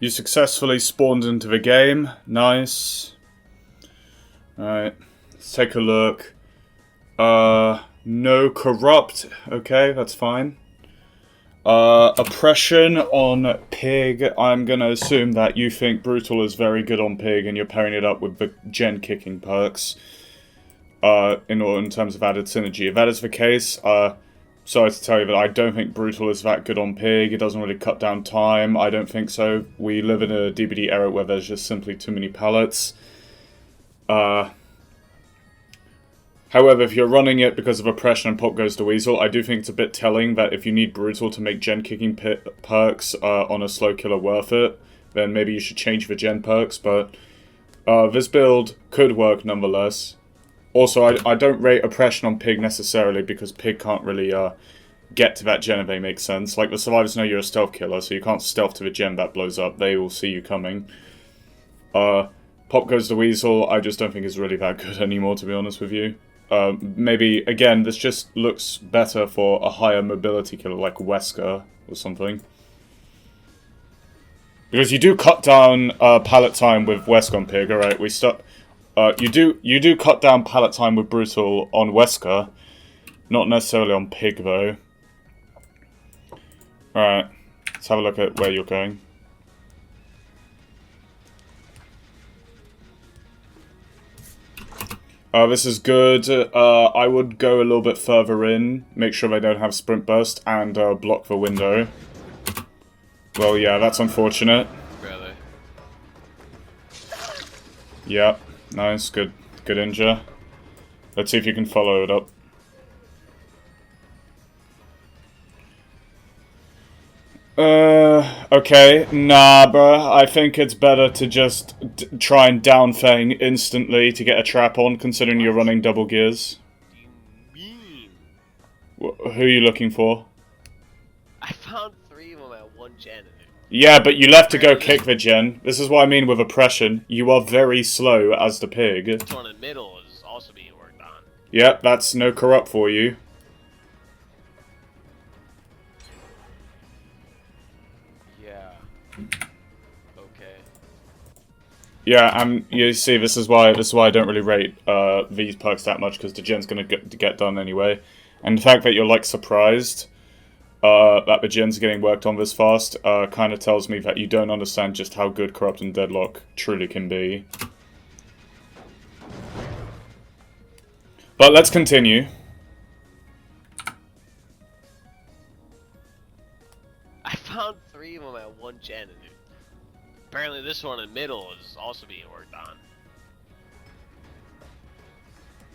You successfully spawned into the game. Nice. Alright. Let's take a look. No corrupt. Okay, that's fine. Oppression on Pig. I'm gonna assume that you think Brutal is very good on Pig and you're pairing it up with the gen kicking perks. In terms of added synergy. If that is the case, sorry to tell you that I don't think Brutal is that good on Pig. It doesn't really cut down time. I don't think so. We live in a DBD era where there's just simply too many pallets. However, if you're running it because of oppression and Pop Goes the Weasel, I do think it's a bit telling that if you need Brutal to make gen kicking perks on a slow killer worth it, then maybe you should change the gen perks, but this build could work nonetheless. Also, I don't rate oppression on Pig necessarily because Pig can't really get to that gen if they make sense. Like, the survivors know you're a stealth killer, so you can't stealth to the gen that blows up. They will see you coming. Pop Goes the Weasel, I just don't think is really that good anymore, to be honest with you. Maybe, again, this just looks better for a higher mobility killer like Wesker or something. Because you do cut down pallet time with Wesker on Pig, alright, we start... you do cut down pallet time with Brutal on Wesker, not necessarily on Pig though. Alright, let's have a look at where you're going. This is good. I would go a little bit further in, make sure they don't have sprint burst, and block the window. Well, yeah, that's unfortunate. Really? Yeah, nice, good injure. Let's see if you can follow it up. Okay, nah, bruh. I think it's better to just try and down Fang instantly to get a trap on, considering you're running double gears. What do you mean? Who are you looking for? I found 3 of them at one gen. Yeah, but you left to go kick the gen. This is what I mean with oppression. You are very slow as the pig. This one in the middle is also being worked on. Yep, that's no corrupt for you. Yeah. Okay. Yeah, and you see, this is why I don't really rate these perks that much, because the gen's gonna get done anyway. And the fact that you're like surprised that the gen's getting worked on this fast kind of tells me that you don't understand just how good Corrupt and Deadlock truly can be. But let's continue. I found 3 of them at one gen. Apparently this one in the middle is also being worked on.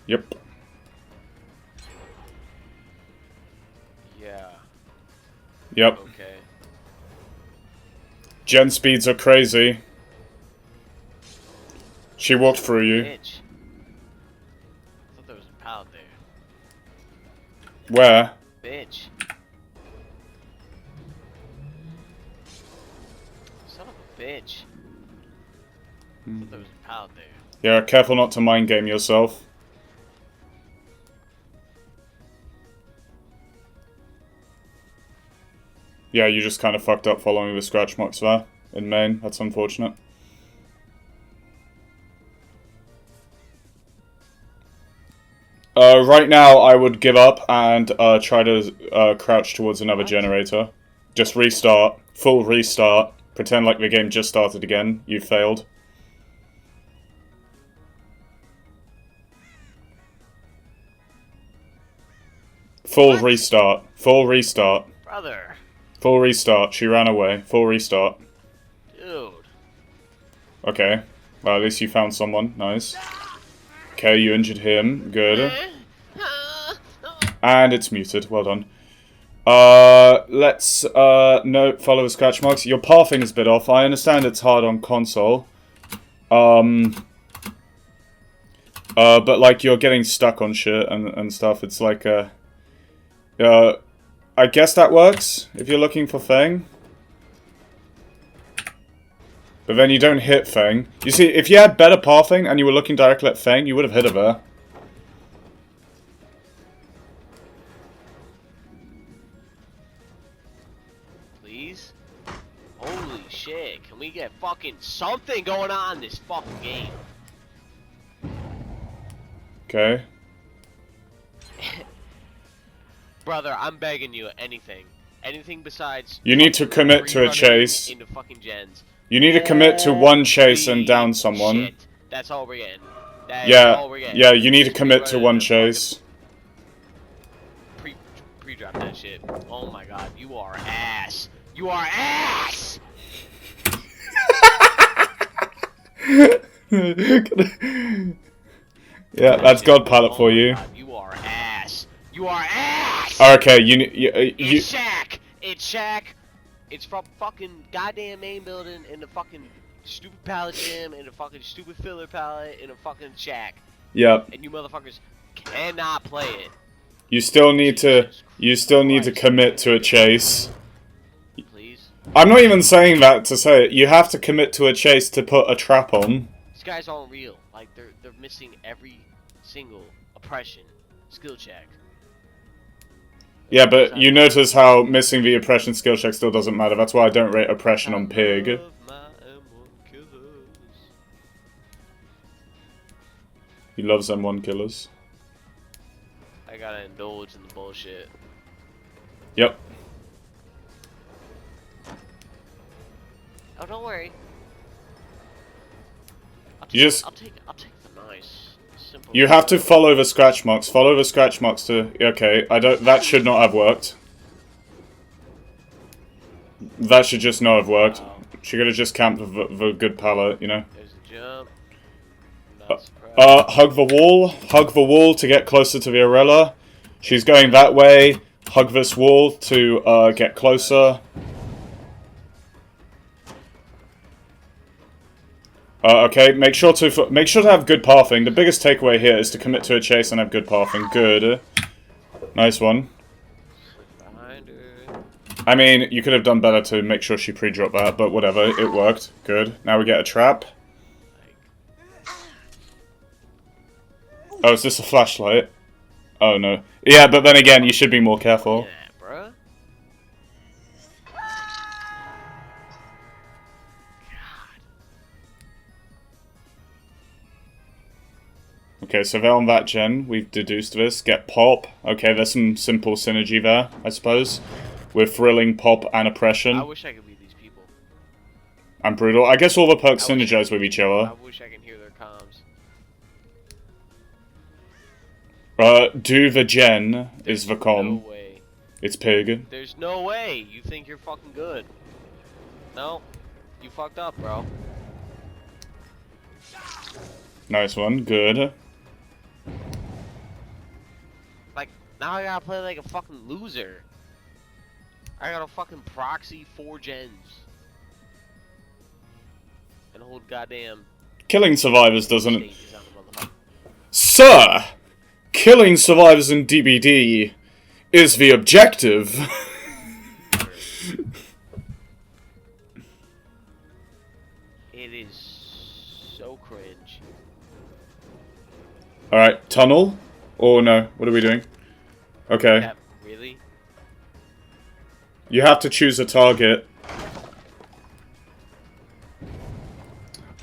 Yep. Yeah. Yep. Okay. Gen speeds are crazy. She walked through you. Bitch. I thought there was a pallet there. Where? Bitch. Son of a bitch. I thought there was a pallet there. Yeah, careful not to mind game yourself. Yeah, you just kind of fucked up following the scratch marks there in main. That's unfortunate. Right now, I would give up and try to crouch towards another generator. Just restart. Full restart. Pretend like the game just started again. You failed. Full restart. Full restart. Brother. Full restart. She ran away. Full restart. Dude. Okay. Well, at least you found someone. Nice. Okay, you injured him. Good. And it's muted. Well done. Let's, no, follow the scratch marks. Your pathing is a bit off. I understand it's hard on console. But, like, you're getting stuck on shit and stuff. It's like, I guess that works, if you're looking for Fang. But then you don't hit Fang. You see, if you had better pathing and you were looking directly at Fang, you would have hit her there. Please? Holy shit. Can we get fucking something going on in this fucking game? Okay. Brother, I'm begging you, anything. Anything besides... You need to commit to a rerunning chase. into fucking gens. You need to commit to one chase and down someone. Shit. That's all we're getting. That is Yeah, all we're getting. yeah, you need to Just commit to rerunning one the chase. Pre-drop that shit. Oh my god, you are ass. You are ass! Yeah, that's God palette for you. God, you are ass. You are ass! Okay, It's Shaq! It's Shaq! It's from fucking goddamn main building in the fucking stupid pallet gym, in the fucking stupid filler pallet, in a fucking Shaq. Yep. And you motherfuckers cannot play it. You still need to Christ. commit to a chase. Please? I'm not even saying that to say it. You have to commit to a chase to put a trap on. These guys aren't real. Like, they're missing every single oppression skill check. Yeah, but you notice how missing the oppression skill check still doesn't matter. That's why I don't rate oppression on Pig. Love my M1 killers. He loves M1 killers. I gotta indulge in the bullshit. Yep. Oh, don't worry. I'll take the nice, simple. You have to follow the scratch marks. Follow the scratch marks to... Okay, that should not have worked. That should just not have worked. She could have just camped the good pallet, you know? There's a jump. Not surprised. Hug the wall. Hug the wall to get closer to the Arella. She's going that way. Hug this wall to get closer. Okay, make sure to have good pathing. The biggest takeaway here is to commit to a chase and have good pathing. Good. Nice one. Behind her. I mean, you could have done better to make sure she pre-dropped that, but whatever. It worked. Good. Now we get a trap. Oh, is this a flashlight? Oh, no. Yeah, but then again, you should be more careful. Yeah, bruh. Okay, so they're on that gen. We've deduced this. Get pop. Okay, there's some simple synergy there, I suppose. With thrilling, pop, and oppression. I wish I could be these people. And brutal. I guess all the perks synergize with each other. I wish I can hear their comms. Do the gen is the com. No way. It's Pig. There's no way. You think you're fucking good. No. You fucked up, bro. Nice one. Good. Like, now I gotta play like a fucking loser. I gotta fucking proxy 4 gens. And hold goddamn... Killing survivors doesn't... stages on the motherfucker. Sir! Killing survivors in DBD is the objective. It is so cringe. Alright, tunnel? Or no, what are we doing? Okay. That, really? You have to choose a target.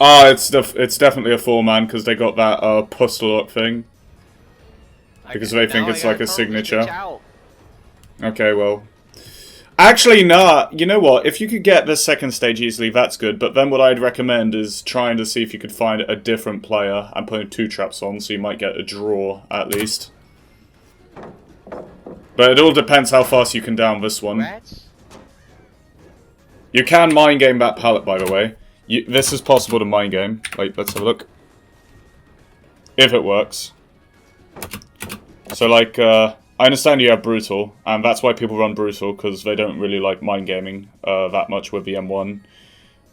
Ah, it's definitely a 4-man because they got that postal lock thing. Because they think it's like a signature. Okay, well. Actually, nah. You know what? If you could get the second stage easily, that's good. But then what I'd recommend is trying to see if you could find a different player and putting 2 traps on, so you might get a draw, at least. But it all depends how fast you can down this one. Rats? You can mind game that pallet, by the way. This is possible to mind game. Wait, let's have a look. If it works. So, like, I understand you have Brutal, and that's why people run Brutal, because they don't really like mind gaming that much with the M1.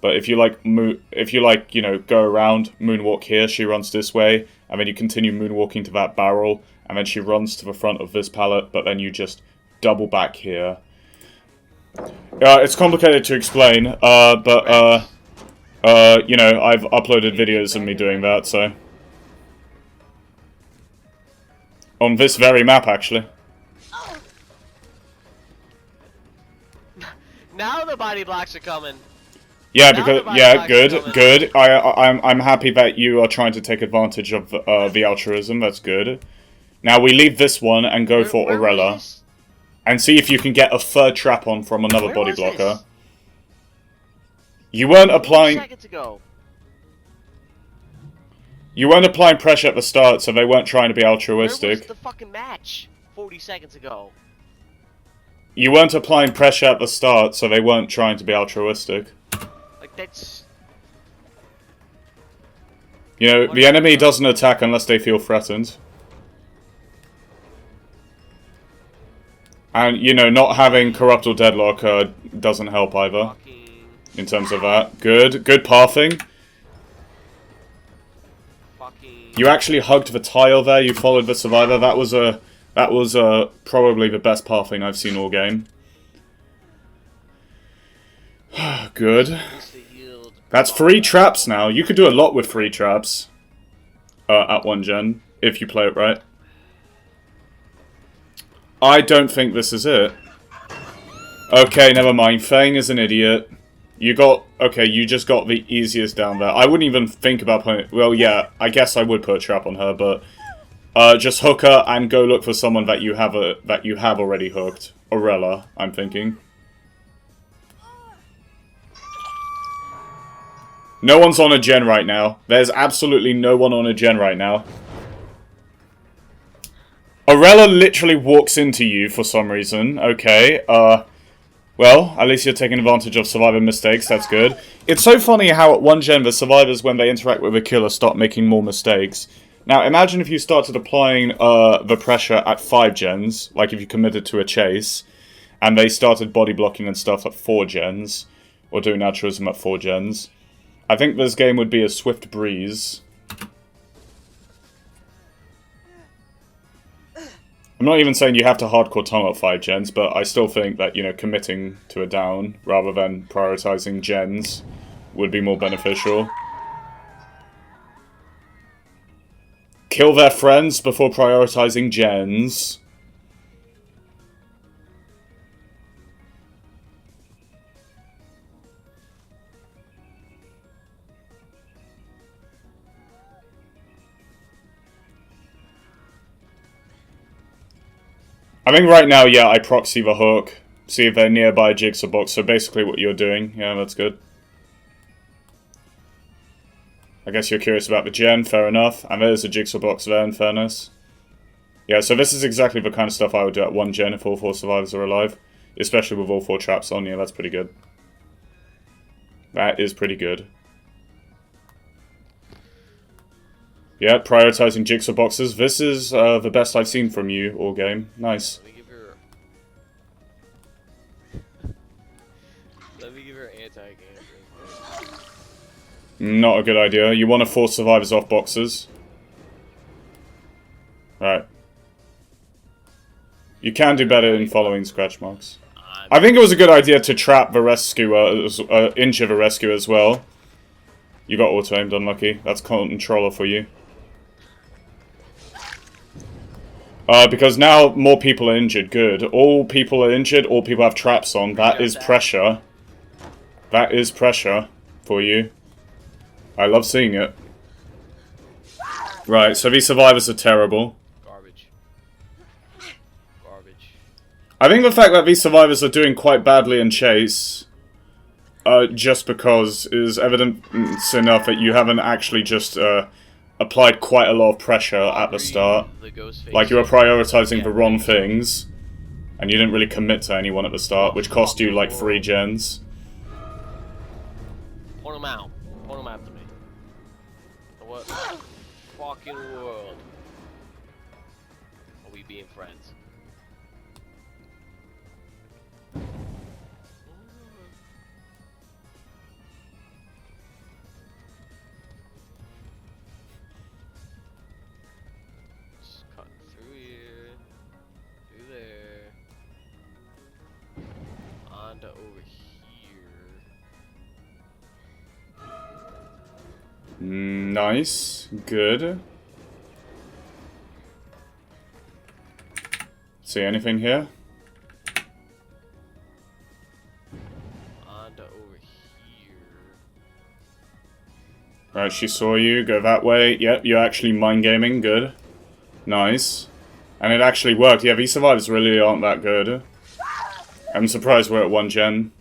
But if you like, you know, go around, moonwalk here, she runs this way, and then you continue moonwalking to that barrel, and then she runs to the front of this pallet, but then you just double back here. It's complicated to explain, you know, I've uploaded videos of me doing that, so... On this very map, actually. Now the body blocks are coming. Yeah, Now because the yeah, body good, box is good. I'm happy that you are trying to take advantage of the altruism. That's good. Now we leave this one and go for where was Orella, this? and see if you can get a third trap on from another Where body was blocker. this? You weren't 40 applying. seconds ago. You weren't applying pressure at the start, so they weren't trying to be Where was altruistic. the fucking match? 40 seconds ago. You weren't applying pressure at the start, so they weren't trying to be altruistic. Like, that's... You know, the enemy doesn't attack unless they feel threatened. And, you know, not having Corrupt or Deadlock doesn't help either. In terms of that. Good. Good pathing. You actually hugged the tile there, you followed the survivor. That was probably the best pathing I've seen all game. Good. That's 3 traps now. You could do a lot with 3 traps. At 1 gen, if you play it right. I don't think this is it. Okay, never mind. Fang is an idiot. You got... Okay, you just got the easiest down there. I wouldn't even think about putting... Well, yeah, I guess I would put a trap on her, but... just hook her and go look for someone that you have already hooked. Orella, I'm thinking. No one's on a gen right now. There's absolutely no one on a gen right now. Orella literally walks into you for some reason. Okay, well, at least you're taking advantage of survivor mistakes, that's good. It's so funny how at 1 gen the survivors, when they interact with a killer, start making more mistakes. Now, imagine if you started applying the pressure at 5 gens, like if you committed to a chase, and they started body blocking and stuff at 4 gens, or doing altruism at 4 gens. I think this game would be a swift breeze. I'm not even saying you have to hardcore tunnel at 5 gens, but I still think that, you know, committing to a down, rather than prioritizing gens, would be more beneficial. Kill their friends before prioritizing gens. I think right now, yeah, I proxy the hook, see if they're nearby a jigsaw box, so basically what you're doing. Yeah, that's good. I guess you're curious about the gen, fair enough. And there's a jigsaw box there, in fairness. Yeah, so this is exactly the kind of stuff I would do at 1 gen if all 4 survivors are alive. Especially with all 4 traps on. Yeah, that's pretty good. That is pretty good. Yeah, prioritizing jigsaw boxes. This is the best I've seen from you all game. Nice. Let me give her anti-game. Not a good idea. You want to force survivors off boxes. Right. You can do better in following scratch marks. I think it was a good idea to trap the rescuer, injure the rescuer as well. You got auto-aimed, unlucky. That's controller for you. Because now more people are injured. Good. All people are injured, all people have traps on. That is pressure. That is pressure for you. I love seeing it. Right, so these survivors are terrible. Garbage. Garbage. I think the fact that these survivors are doing quite badly in chase, just because is evidence enough that you haven't actually just applied quite a lot of pressure at the start. Like you were prioritizing the wrong things, and you didn't really commit to anyone at the start, which cost you like 3 gens. Point them out. Point them out to me. What fucking world are we being friends? Just cutting through here, through there, on to over here. Nice. Good. See anything here? On to over here. Right, she saw you. Go that way. Yep, you're actually mind gaming. Good. Nice. And it actually worked. Yeah, these survivors really aren't that good. I'm surprised we're at 1 gen.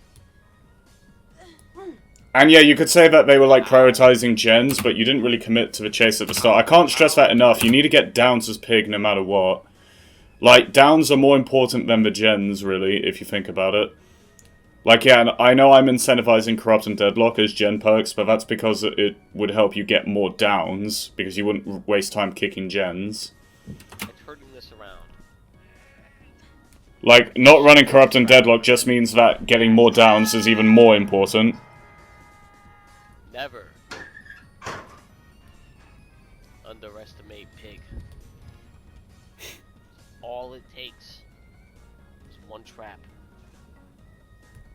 And yeah, you could say that they were like prioritizing gens, but you didn't really commit to the chase at the start. I can't stress that enough. You need to get downs as pig no matter what. Like, downs are more important than the gens, really, if you think about it. Like, yeah, I know I'm incentivizing Corrupt and Deadlock as gen perks, but that's because it would help you get more downs, because you wouldn't waste time kicking gens. Turning this around. Like, not running Corrupt and Deadlock just means that getting more downs is even more important. Never underestimate pig. All it takes is one trap.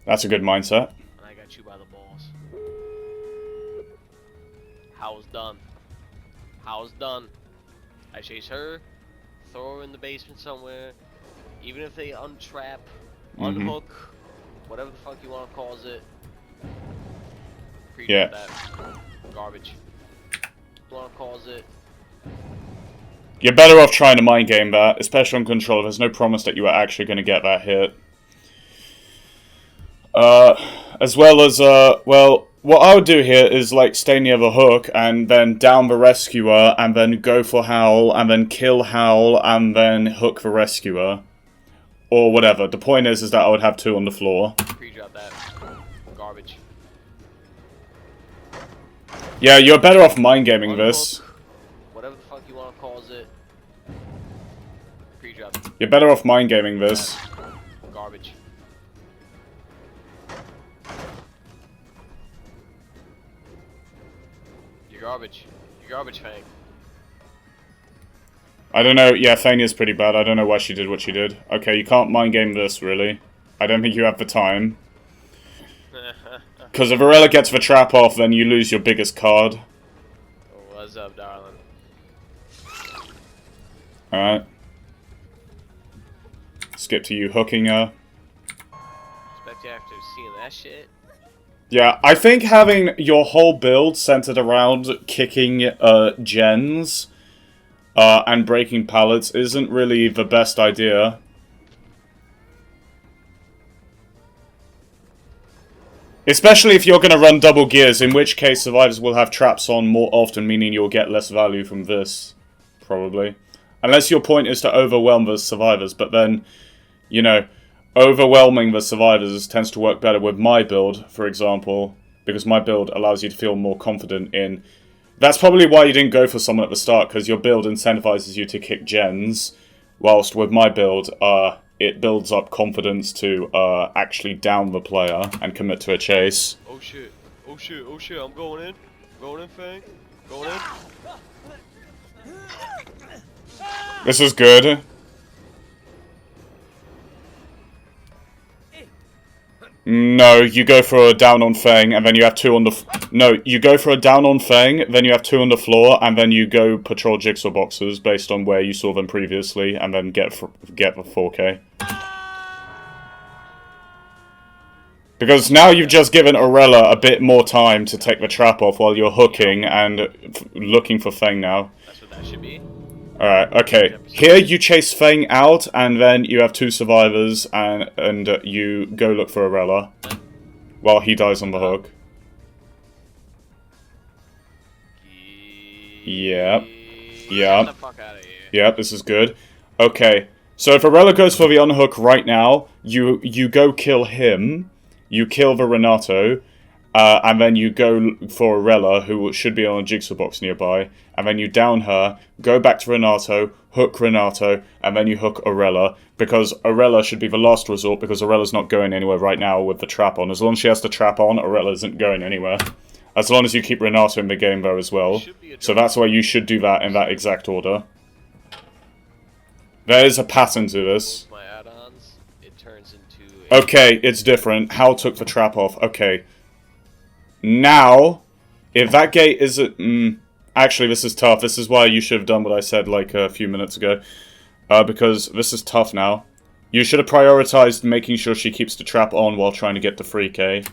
That's a good mindset. And I got you by the balls. How's done? How's done? I chase her, throw her in the basement somewhere. Even if they untrap, unhook, whatever the fuck you want to call it. Yeah. That. Garbage. You want to call it. You're better off trying to mind game that, especially on control. There's no promise that you are actually going to get that hit. As well as, well, what I would do here is, like, stay near the hook, and then down the rescuer, and then go for Howl, and then kill Howl, and then hook the rescuer. Or whatever. The point is that I would have 2 on the floor. Pre-drop that. Garbage. Yeah, you're better off mind gaming this. Whatever the fuck you want to call it. Pre-drop. You're better off mind gaming this. Garbage. You're garbage. You're garbage, Fang. I don't know. Yeah, Fang is pretty bad. I don't know why she did what she did. Okay, you can't mind game this, really. I don't think you have the time. Because if Varela gets the trap off, then you lose your biggest card. What's up, darling? Alright. Skip to you hooking her. Expect you after seeing that shit. Yeah, I think having your whole build centered around kicking gens and breaking pallets isn't really the best idea. Especially if you're going to run double gears, in which case survivors will have traps on more often, meaning you'll get less value from this, probably. Unless your point is to overwhelm the survivors, but then, you know, overwhelming the survivors tends to work better with my build, for example, because my build allows you to feel more confident in... That's probably why you didn't go for someone at the start, because your build incentivizes you to kick gens, whilst with my build, it builds up confidence to actually down the player and commit to a chase. Oh shit, oh shit, oh shit, I'm going in. Going in, Fang. Going in. This is good. No, you go for a down on Fang, and then you have 2 on the... No, you go for a down on Fang, then you have 2 on the floor, and then you go patrol jigsaw boxes based on where you saw them previously, and then get the 4K. Because now you've just given Orella a bit more time to take the trap off while you're hooking and looking for Fang now. That's what that should be. Alright, okay. Here you chase Fang out, and then you have 2 survivors, and you go look for Orella while he dies on the hook. Yep. Yep. Get the fuck out of here. Yep, this is good. Okay, so if Orella goes for the unhook right now, you go kill him, you kill the Renato, and then you go for Orella, who should be on a jigsaw box nearby, and then you down her, go back to Renato, hook Renato, and then you hook Orella, because Orella should be the last resort, because Orella's not going anywhere right now with the trap on. As long as she has the trap on, Orella isn't going anywhere. As long as you keep Renato in the game, though, as well. So that's why you should do that in that exact order. There is a pattern to this. My add-ons, it turns into a... Okay, it's different. Hal took the trap off. Okay. Now, if that gate isn't... actually, this is tough. This is why you should have done what I said, like, a few minutes ago. Because this is tough now. You should have prioritized making sure she keeps the trap on while trying to get the 3K.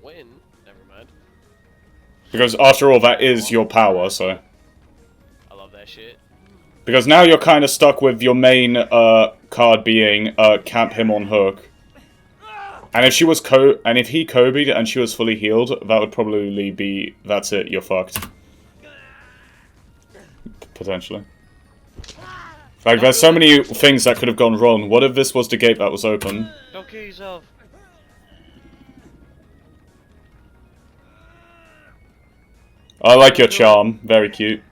Win? Never mind. Because after all, that is your power, so... I love that shit. Because now you're kind of stuck with your main card being camp him on hook. And if she was if he Kobe'd and she was fully healed, that would probably be... That's it, you're fucked. Potentially. Like, there's so many things that could have gone wrong. What if this was the gate that was open? Don't kill yourself. I like your charm. Very cute.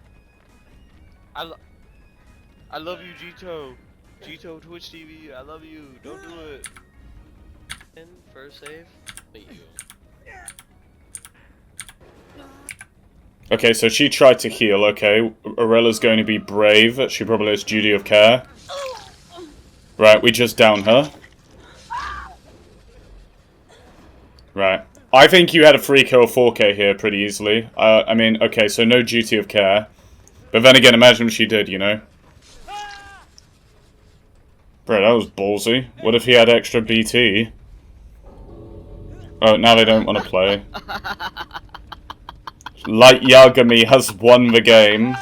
I love you, Gito. Gito Twitch TV. I love you. Don't do it. And first save. Thank you. Okay, so she tried to heal. Okay, Aurella's going to be brave. She probably has duty of care. Right, we just down her. Right. I think you had a 3K or 4K here pretty easily. I mean, okay, so no duty of care. But then again, imagine what she did, you know? Bro, that was ballsy. What if he had extra BT? Oh, now they don't want to play. Light Yagami has won the game.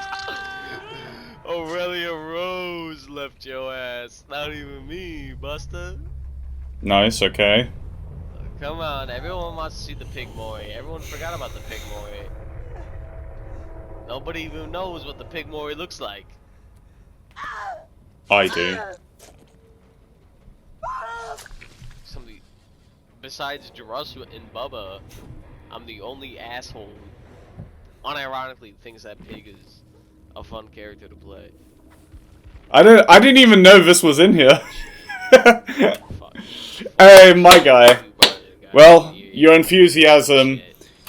Aurelia Rose left your ass. Not even me, Buster. Nice, okay. Come on, everyone wants to see the pig Mori. Everyone forgot about the pig Mori. Nobody even knows what the pig Mori looks like. I do. Somebody, besides DrussNBubba, I'm the only asshole unironically thinks that pig is a fun character to play. I didn't even know this was in here. Fuck. Hey, my guy. Well, your enthusiasm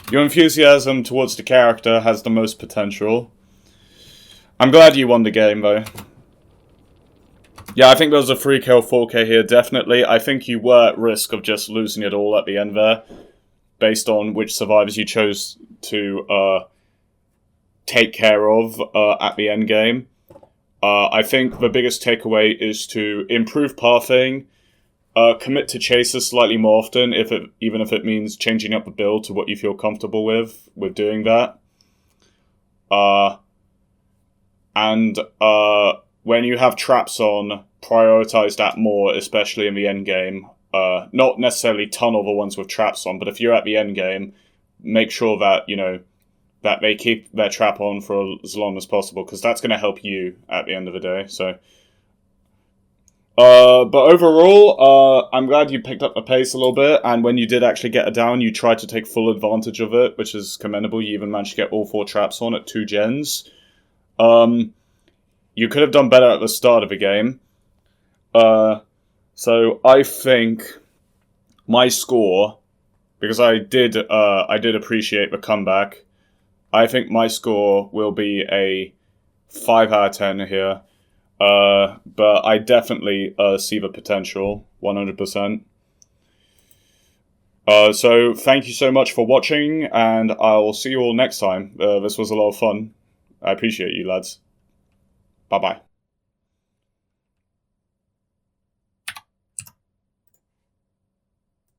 towards the character has the most potential. I'm glad you won the game, though. Yeah, I think there was a 3K or 4K here, definitely. I think you were at risk of just losing it all at the end there, based on which survivors you chose to take care of at the end game. I think the biggest takeaway is to improve pathing, commit to chases slightly more often, even if it means changing up the build to what you feel comfortable with doing that. And when you have traps on, prioritize that more, especially in the end game. Not necessarily ton of the ones with traps on, but if you're at the end game, make sure that, you know, that they keep their trap on for as long as possible, because that's going to help you at the end of the day, so... but overall, I'm glad you picked up the pace a little bit, and when you did actually get it down, you tried to take full advantage of it, which is commendable. You even managed to get all 4 traps on at 2 gens. You could have done better at the start of the game. So I think my score, because I did appreciate the comeback, I think my score will be a 5 out of 10 here. But I definitely see the potential, 100%. So thank you so much for watching, and I'll see you all next time. This was a lot of fun. I appreciate you, lads. Bye-bye.